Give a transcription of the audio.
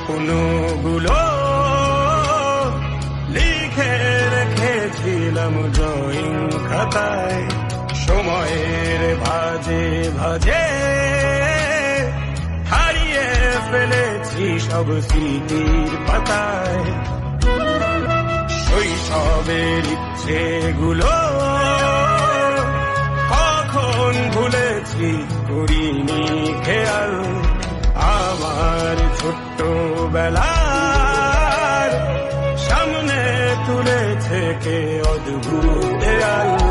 স্বপ্নগুলো লিখে রেখেছিলাম ড্রয়িং খাতায়, সময়ের ভাজে ভাজে হারিয়ে ফেলেছি সব স্মৃতির পাতায়। শৈশবের ইচ্ছেগুলো